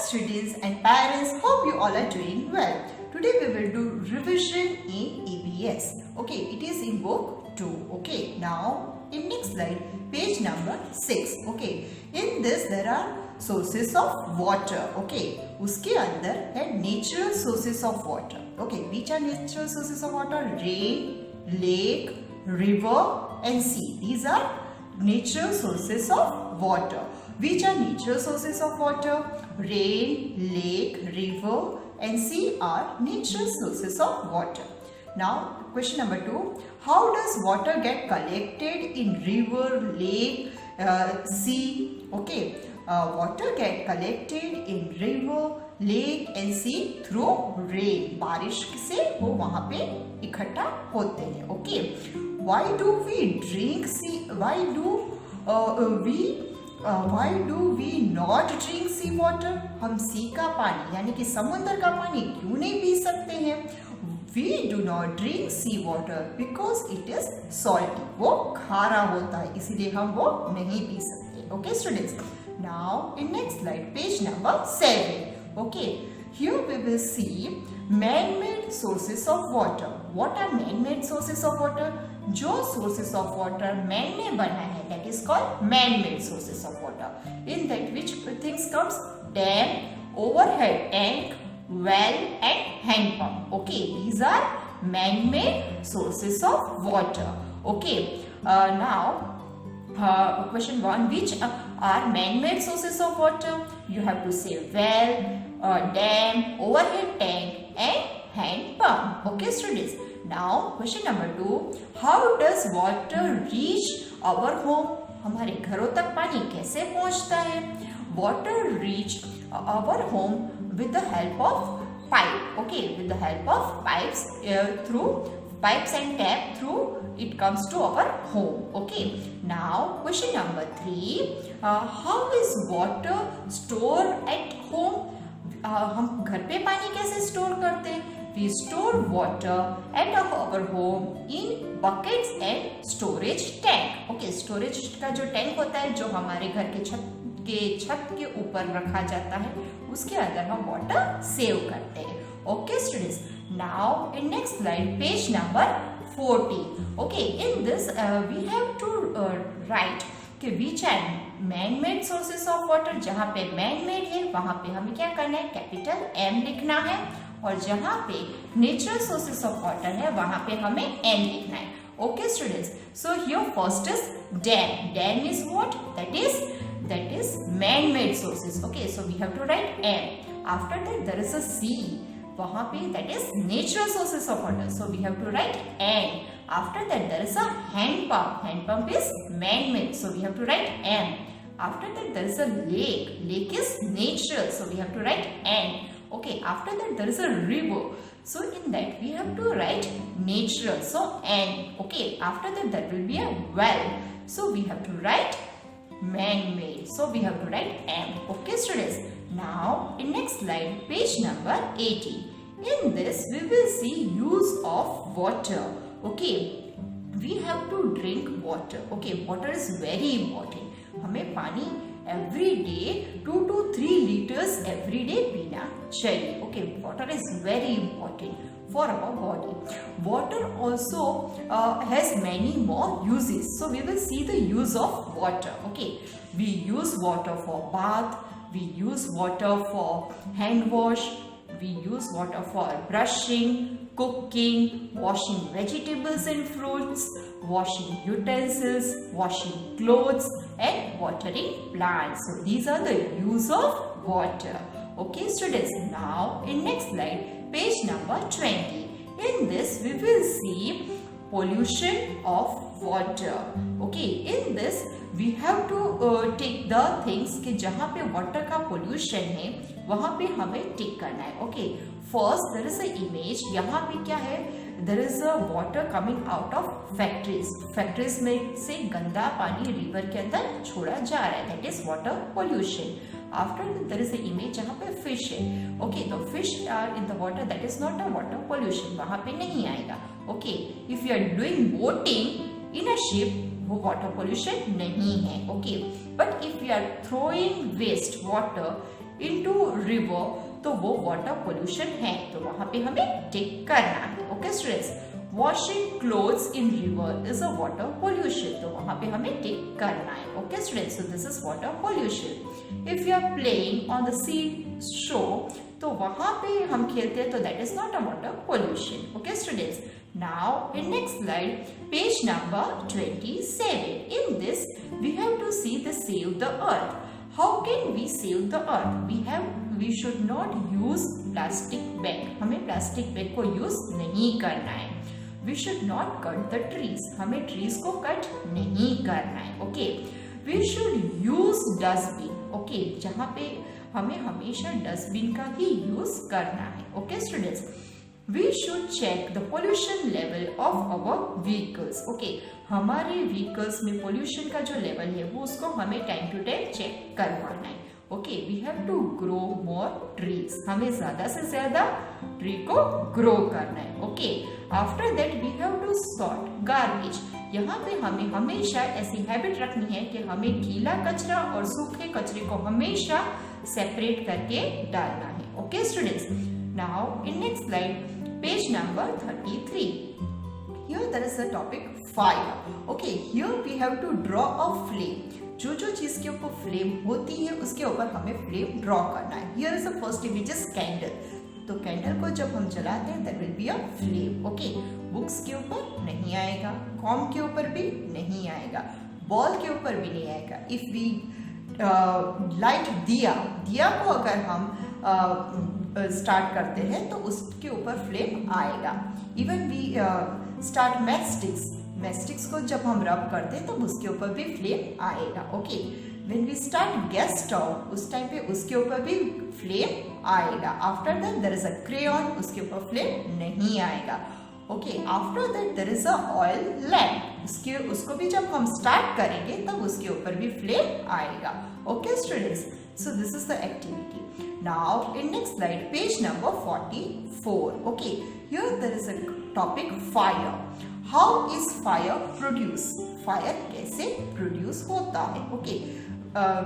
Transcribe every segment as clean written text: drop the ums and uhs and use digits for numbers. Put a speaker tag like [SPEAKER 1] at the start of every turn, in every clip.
[SPEAKER 1] students and parents, hope you all are doing well. Today we will do revision in EVS. Okay, it is in book 2. Okay, now in next slide, page number 6. Okay, in this there are sources of water. Okay, उसके अंदर है natural sources of water. Okay, which are natural sources of water? Rain, lake, river and sea. These are natural sources of water. Which are natural sources of water? Rain, lake, river and sea are natural sources of water. Now question number 2. How does water get collected in river, lake, sea? Okay, water get collected in river, lake and sea through rain. बारिश से वो वहाँ पे इकट्ठा होते हैं. Okay, why do we drink sea? Why do we not drink sea water? हम सी का पानी यानी कि समुद्र का पानी क्यों नहीं पी सकते हैं? We do not drink sea water because it is salty. वो खारा होता है, इसीलिए हम वो नहीं पी सकते. Okay, students. Now in next slide, page number 7. Okay, here we will see man-made sources of water. What are man-made sources of water? जो sources of water man ने बना है, that is called man-made sources of water. In that which things comes? Dam, overhead tank, well and hand pump. Okay, these are man-made sources of water. Okay, now question 1, which are man-made sources of water? You have to say well, dam, overhead tank and hand pump. Okay, students. Now question number 2, how does water reach our home? हमारे घरों तक पानी कैसे पहुंचता है? Water reach our home with the help of pipe. Okay, with the help of pipes, through pipes and tap, through it comes to our home. Okay, now question number 3, how is water stored at home? हम घर पे पानी कैसे store करते हैं? We store water at our home in buckets and storage tank. Okay, storage का जो tank होता है जो हमारे घर के छत के ऊपर रखा जाता है, उसके अंदर हम वाटर सेव करते हैं. Okay, students. Now in next slide, page number 14. Okay, in this we have to write कि which are man-made sources of water. जहाँ पे man-made है वहाँ पे हमें क्या करना है? कैपिटल M लिखना है. और जहाँ पे नेचुरल सोर्सेस ऑफ वाटर है वहाँ पे हमें N लिखना है. Okay, students. So here first is dam. Dam is what? That is man-made sources. Okay, so we have to write M. After that there is a sea. वहाँ पे that is natural sources of water. So we have to write N. After that there is a hand pump. Hand pump is man-made. So we have to write M. After that there is a lake. Lake is natural. So we have to write N. Okay, after that there is a river. So in that we have to write natural. So N. Okay, after that there will be a well. So we have to write man-made. So we have to write M. Okay, students. Now in next slide, page number 80. In this we will see use of water. Okay, we have to drink water. Okay, water is very important. हमें पानी every day 2 to 3 liters every day पीना चाहिए. Okay, water is very important for our body. Water also has many more uses. So we will see the use of water. Okay, we use water for bath. We use water for hand wash. We use water for brushing, cooking, washing vegetables and fruits, washing utensils, washing clothes and watering plants. So these are the use of water. Okay, students. Now in next slide, page number 20. In this we will see pollution of water. Okay, in this we have to take the things कि जहाँ पे water का pollution है वहाँ पे हमें tick करना है. Okay, first there is a image. यहाँ पे क्या है? There is a water coming out of factories. Factories में से गंदा पानी river के अंदर छोड़ा जा रहा है. That is water pollution. After that there is a image जहाँ पे fish है. Okay, the fish are in the water. That is not a water pollution. वहाँ पे नहीं आएगा. Okay, if you are doing boating in a ship, वो water pollution नहीं है. Okay, but if we are throwing waste water into river तो वो water pollution है, तो वहां पे हमें टिक करना है। Okay students, washing clothes in river is a water pollution, तो वहां पे हमें टिक करना है। Okay students, so this is water pollution. If you are playing on the sea shore, तो वहां पे हम खेलते हैं, तो that is not a water pollution. Okay students, now in next slide, page number 27. In this we have to see the save the earth. How can we save the earth? We should not use plastic bag. हमें plastic bag को use नहीं करना है। We should not cut the trees. हमें trees को cut नहीं करना है। Okay, we should use dustbin. Okay, जहाँ पे हमें हमेशा डस्टबिन का ही यूज करना है। Okay students, we should check the pollution level of our vehicles. Okay, हमारे व्हीकल्स में पोल्यूशन का जो लेवल है वो उसको हमें टाइम टू टाइम चेक करवाना है। Okay, we have to grow more trees, हमें ज्यादा से ज्यादा ट्री को ग्रो करना है। Okay, after that we have to sort garbage. यहाँ पे हमें हमेशा ऐसी हैबिट रखनी है कि हमें गीला कचरा और सूखे कचरे को हमेशा सेपरेट करके डालना है। Okay students, now in next slide, page number 33. Here there is a topic fire. Okay, here we have to draw a flame. जो चीज के ऊपर फ्लेम होती है उसके ऊपर हमें फ्लेम ड्रॉ करना है। Here is the first image is candle. तो कैंडल को जब हम जलाते हैं there will be a flame. Okay, books के ऊपर नहीं आएगा, कॉम के ऊपर भी नहीं आएगा, बॉल के ऊपर भी नहीं आएगा। If we लाइट दिया को अगर हम स्टार्ट करते हैं तो उसके ऊपर फ्लेम आएगा। इवन वी स्टार्ट मैस्टिक्स को जब हम रब करते हैं तो उसके ऊपर भी फ्लेम आएगा। Okay, when we start gas stove, उस टाइम पे उसके ऊपर भी फ्लेम आएगा। After that there is a crayon, उसके ऊपर फ्लेम नहीं आएगा। Okay, after that there is a oil lamp, उसको भी जब हम स्टार्ट करेंगे तब उसके ऊपर भी फ्लेम आएगा। Okay students, so this is the activity. Now in next slide, page number 44. Okay, here there is a topic fire. How is fire produced? Fire कैसे produce होता है? Okay,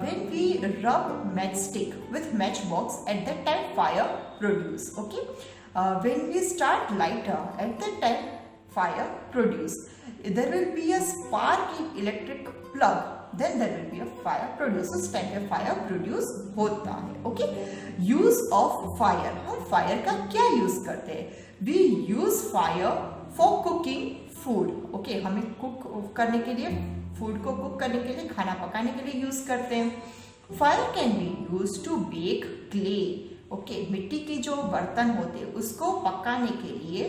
[SPEAKER 1] when we rub matchstick with matchbox, at that time fire produce. Okay, when we start lighter, at that time fire produce. There will be a spark in electric plug, then there will be a fire produce. उस time पे fire produce होता है। Okay, use of fire, हम fire का क्या use करते हैं? We use fire for cooking food. Okay, हमें कुक करने के लिए, फूड को कुक करने के लिए, खाना पकाने के लिए यूज करते हैं। Fire can be used to bake clay. Okay, मिट्टी के जो बर्तन होते हैं उसको पकाने के लिए,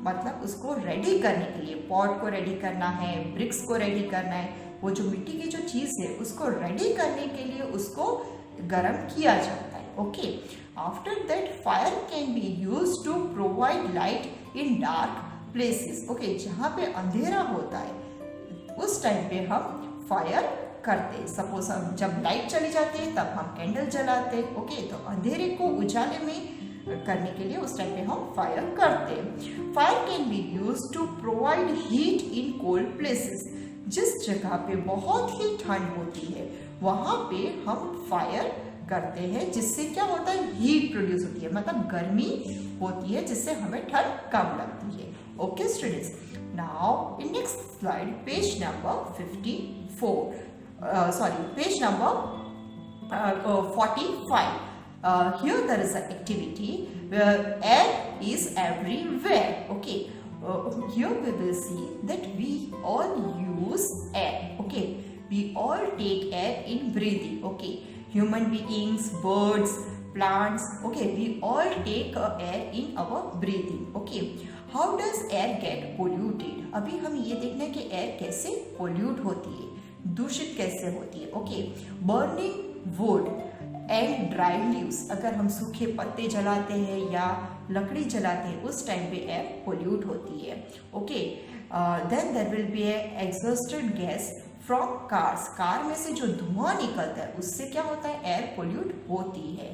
[SPEAKER 1] मतलब उसको रेडी करने के लिए, पॉट को रेडी करना है, ब्रिक्स को रेडी करना है, वो जो मिट्टी की जो चीज है उसको रेडी करने के लिए उसको गर्म किया जाता है। Okay, after that fire can be used to provide light in dark places. Okay, जहाँ पे अंधेरा होता है उस टाइम पे हम फायर करते हैं। सपोज हम जब लाइट चली जाती है तब हम कैंडल जलाते हैं। ओके, तो अंधेरे को उजाले में करने के लिए उस टाइम पे हम फायर करते हैं। Fire can be used to provide heat in cold places. जिस जगह पे बहुत ही ठंड होती है वहां पे हम फायर करते हैं, जिससे क्या होता है, हीट प्रोड्यूस होती है, मतलब गर्मी होती है, जिससे हमें ठंड कम लगती है। Okay students, now in next slide, page number 54, page number 45. Here there is an activity where air is everywhere. Okay, here we will see that we all use air. Okay, we all take air in breathing. Okay, human beings, birds, plants. Okay, we all take air in our breathing. Okay, how does air get polluted? अभी हम ये देखना है कि air कैसे pollute होती है, दूषित कैसे होती है। Okay, burning wood and dry leaves, अगर हम सूखे पत्ते जलाते हैं या लकड़ी जलाते हैं उस टाइम पे एयर पोल्यूट होती है। Okay, then there will be exhausted gas from cars, car में से जो धुआं निकलता है उससे क्या होता है, एयर पोल्यूट होती है।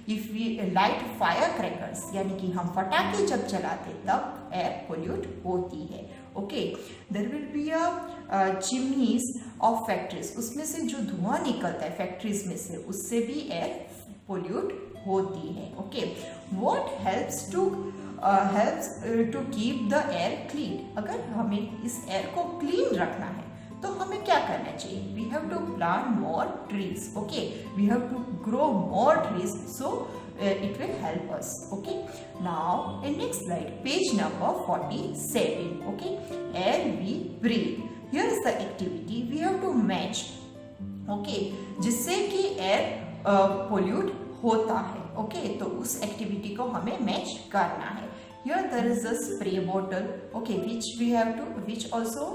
[SPEAKER 1] If we light fire crackers, यानी कि हम फटाके जब जलाते तब एयर पोल्यूट होती है। Okay, there will be chimneys of factories, उसमें से जो धुआं निकलता है फैक्ट्रीज में से उससे भी एयर पोल्यूट होती है। Okay, what helps to keep the air clean. अगर हमें इस एयर को क्लीन रखना है तो हमें क्या करना चाहिए? We have to plant more trees. Okay, we have to grow more trees so it will help us. Okay, now in next slide, page number 47. Okay, air we breathe. Here is the activity we have to match. Okay, जिससे कि air pollute होता है। Okay, तो उस activity को हमें match करना है। Here there is a spray bottle. Okay, which also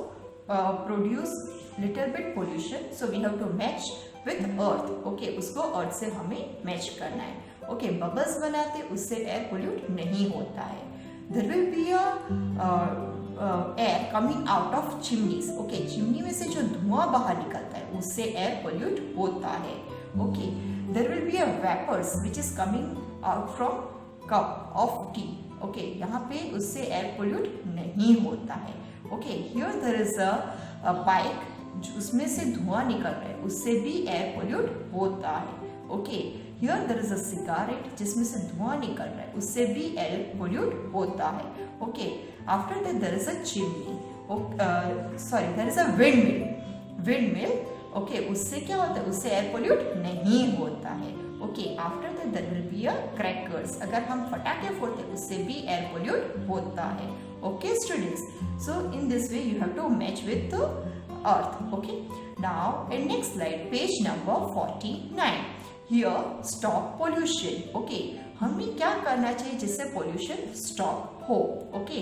[SPEAKER 1] produce little bit pollution, so we have to match with earth. Okay, उसको अर्थ से हमें मैच करना है। ओके, बबल्स बनाते उससे एयर पोल्यूट नहीं होता है। There will be air coming out of chimneys. Okay, chimney में से जो धुआं बाहर निकलता है उससे एयर पोल्यूट होता है। Okay, there will be vapours which is coming out from cup of tea. Okay, यहाँ पे उससे एयर पोल्यूट नहीं होता है। Okay, here there is a bike, उसमें से धुआं निकल रहा है उससे भी एयर पोल्यूट होता है। Okay, here there is a cigarette, जिसमें से धुआं निकल रहा है उससे भी एयर पोल्यूट होता है। Okay, after that there is a chimney, there is a windmill. Okay, उससे क्या होता है? उससे एयर पोल्यूट नहीं होता है। Okay, after that there will be a crackers, अगर हम फटाके फोड़ते हैं उससे भी एयर पोल्यूट होता है। Okay students, so in this way you have to match with the earth. Okay, now in next slide, page number 49. Here stop pollution. Okay, हमें क्या करना चाहिए जिससे पोल्यूशन स्टॉप हो? Okay,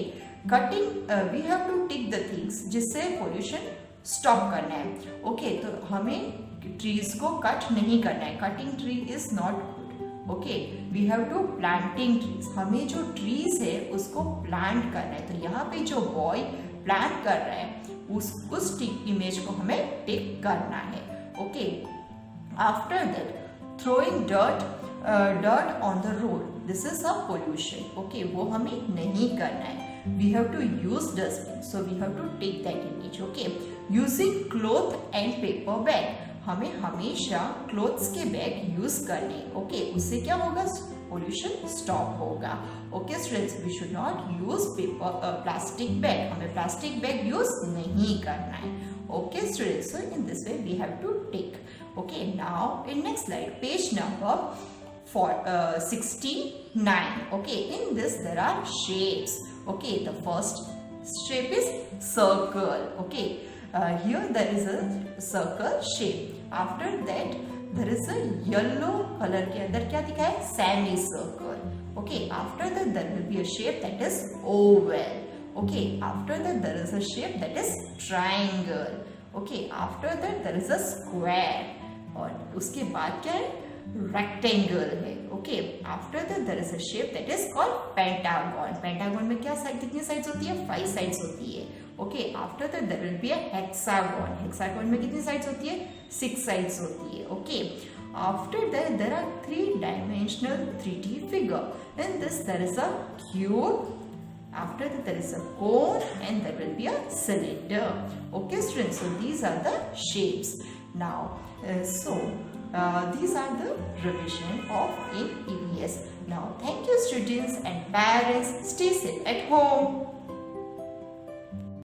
[SPEAKER 1] cutting, we have to tick the things जिससे pollution stop करना है। Okay, तो हमें ट्रीज को कट नहीं करना है। Cutting tree is not good. Okay, we have to planting trees, हमें जो ट्रीज है उसको प्लांट करना है। तो यहाँ पे जो बॉय प्लांट कर रहा है उस टिक इमेज को हमें टिक करना है। Okay, after that throwing dirt on the road, this is a pollution. Okay, वो हमें नहीं करना है। We have to use dustbin, so we have to take that image. Okay, using cloth and paper bag, हमें हमेशा clothes के bag use करने। Okay, उससे क्या होगा? पोल्यूशन स्टॉप होगा। Okay students, we should not use plastic bag, हमें plastic bag use नहीं करना है। Okay students, so in this way we have to take. Okay, now in next slide, page number 69. Okay, in this there are shapes. Okay, the first shape is circle. Okay, here there is a circle shape. After that there is a yellow color के अंदर क्या दिखा है? semicircle. Okay, after that there will be a shape that is oval. Okay, after that there is a shape that is triangle. Okay, after that there is a square. और उसके बाद क्या है? rectangle है। Okay, after that there is a shape that is called pentagon. pentagon में क्या side, कितनी sides होती है? 5 साइड्स होती है। Okay, after that there will be a hexagon. hexagon में कितनी साइड्स होती है? 6 साइड्स होती है। Okay, after that there are 3-dimensional 3D figure. In this there is a cube. After that there is a cone and there will be a cylinder. Okay students, so these are the shapes. Now these are the revision of in EVS. Now thank you students and parents, stay safe at home.